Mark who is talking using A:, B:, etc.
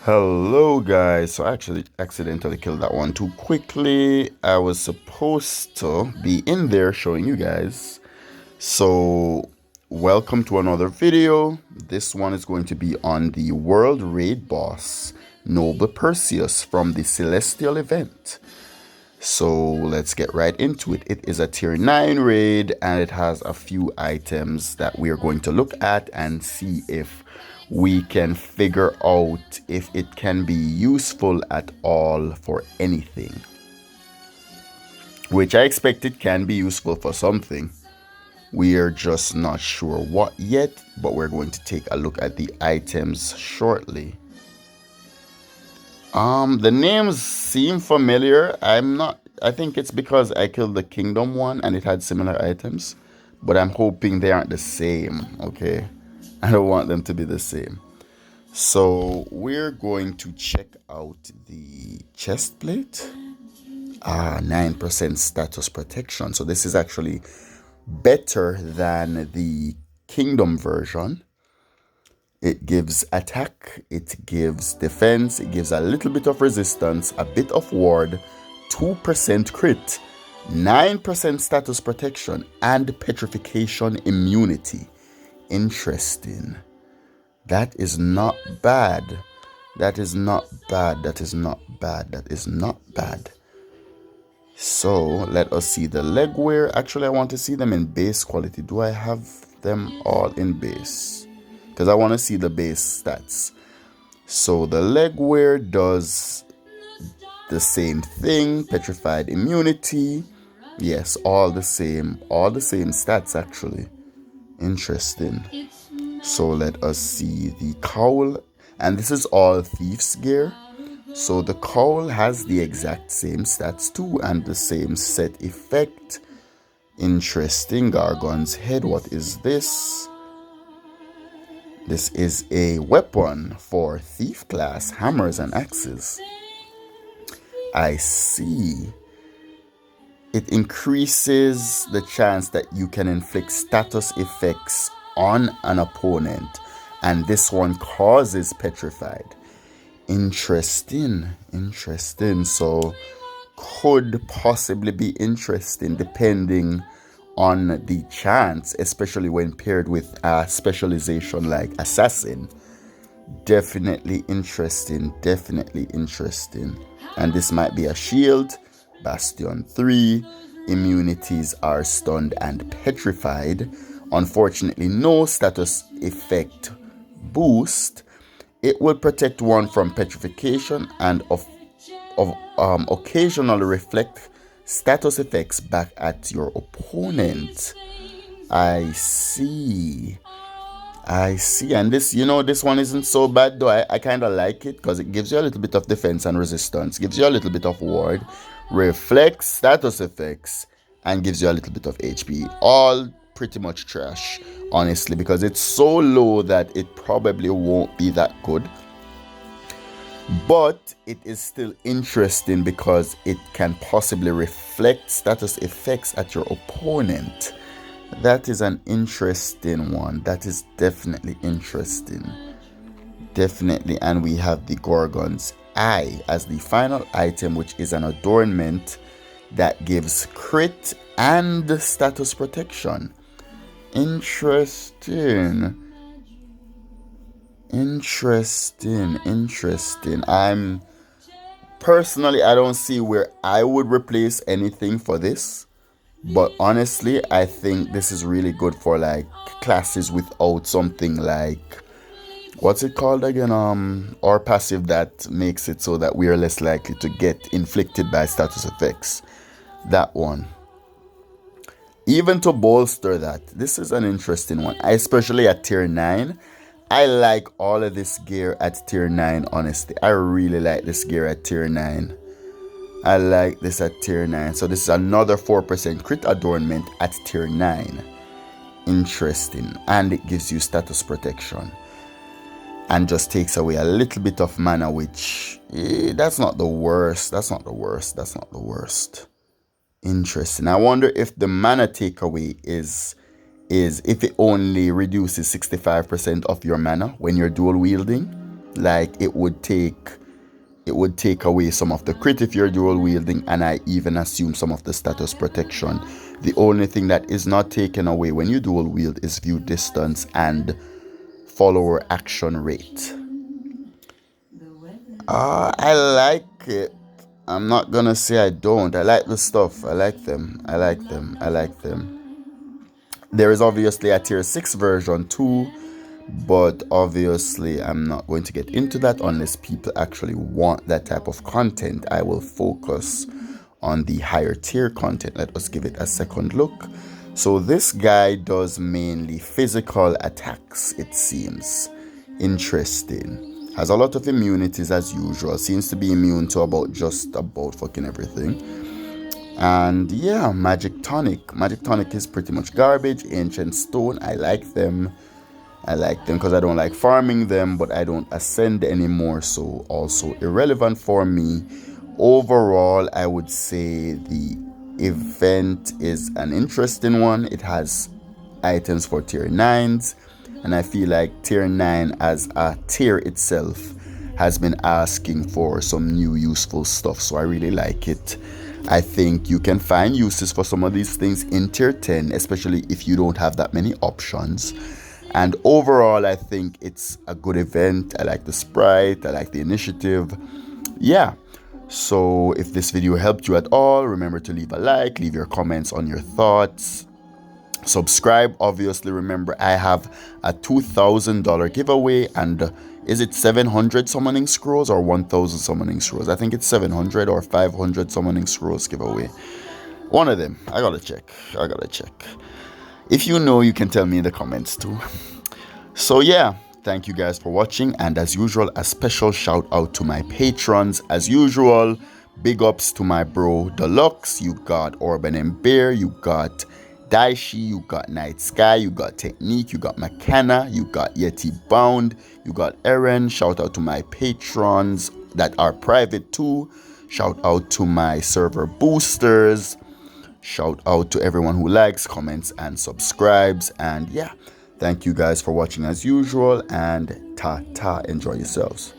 A: Hello guys, so I actually accidentally killed that one too quickly. I was supposed to be in there showing you guys. So welcome to another video. This one is going to be on the world raid boss, Noble Perseus from the Celestial event. So let's get right into it. It is a tier 9 raid and it has a few items that we are going to look at and see if we can figure out if it can be useful at all for anything. Which I expect it can be useful for something. We are just not sure what yet, but we're going to take a look at the items shortly. The names seem familiar. I think it's because I killed the Kingdom one and it had similar items, but I'm hoping they aren't the same, okay? I don't want them to be the same. So we're going to check out the chest plate. 9% status protection. So this is actually better than the Kingdom version. It gives attack, it gives defense, it gives a little bit of resistance, a bit of ward, 2% crit, 9% status protection, and petrification immunity. Interesting. That is not bad. That is not bad. That is not bad. That is not bad. So let us see the leg wear. Actually, I want to see them in base quality. Do I have them all in base? Because I want to see the base stats. So the leg wear does the same thing. Petrified immunity. Yes, all the same stats actually. Interesting. So let us see the cowl. And this is all Thief's gear. So the cowl has the exact same stats too and the same set effect. Interesting. Gargon's head. What is this? This is a weapon for thief class, hammers and axes. I see. It increases the chance that you can inflict status effects on an opponent, and this one causes petrified. Interesting. So could possibly be interesting depending on the chance, especially when paired with a specialization like assassin. Definitely interesting. And this might be a shield. Bastion 3. Immunities are stunned and petrified. Unfortunately, no status effect boost. It will protect one from petrification and occasionally reflect status effects back at your opponent. I see. And this one isn't so bad though. I kind of like it because it gives you a little bit of defense and resistance, gives you a little bit of ward, reflects status effects, and gives you a little bit of HP. All pretty much trash, honestly, because it's so low that it probably won't be that good. But it is still interesting because it can possibly reflect status effects at your opponent. That is an interesting one. That is definitely interesting. Definitely. And we have the Gorgon's Eye as the final item, which is an adornment that gives crit and status protection. Interesting. I'm personally, I don't see where I would replace anything for this, but honestly, I think this is really good for like classes without something like, what's it called again, or passive that makes it so that we are less likely to get inflicted by status effects. That one. Even to bolster that, this is an interesting one, especially at tier 9. I like all of this gear at tier 9, honestly. I really like this gear at tier 9. I like this at tier 9. So this is another 4% crit adornment at tier 9. Interesting. And it gives you status protection. And just takes away a little bit of mana, which, that's not the worst. Interesting. I wonder if the mana takeaway is if it only reduces 65% of your mana when you're dual wielding. Like it would take away some of the crit if you're dual wielding, and I even assume some of the status protection. The only thing that is not taken away when you dual wield is view distance and follower action rate. I like it. I'm not gonna say I don't. I like the stuff. I like them. I like them. I like them. There is obviously a tier 6 version too, but obviously I'm not going to get into that unless people actually want that type of content. I will focus on the higher tier content. Let us give it a second look. So this guy does mainly physical attacks, it seems. Interesting. Has a lot of immunities as usual. Seems to be immune to just about fucking everything. And yeah, Magic Tonic. Magic Tonic is pretty much garbage. Ancient Stone, I like them. I like them because I don't like farming them, but I don't ascend anymore, so also irrelevant for me. Overall, I would say the event is an interesting one. It has items for tier 9s, and I feel like tier 9 as a tier itself has been asking for some new useful stuff, so I really like it. I think you can find uses for some of these things in tier 10, especially if you don't have that many options. And overall, I think it's a good event. I like the sprite, I like the initiative. Yeah. So if this video helped you at all, remember to leave a like, leave your comments on your thoughts. Subscribe, obviously. Remember, I have a $2,000 giveaway, and is it 700 summoning scrolls or 1,000 summoning scrolls? I think it's 700 or 500 summoning scrolls giveaway. One of them. I gotta check. If you know, you can tell me in the comments too. So yeah, thank you guys for watching, and as usual, a special shout out to my patrons. As usual, big ups to my bro Deluxe. You got Orban and Bear, you got Daishi, you got Night Sky, you got Technique, you got McKenna, you got Yeti Bound, you got Aaron. Shout out to my patrons that are private too. Shout out to my server boosters. Shout out to everyone who likes, comments, and subscribes. And yeah, thank you guys for watching as usual, and ta-ta, enjoy yourselves.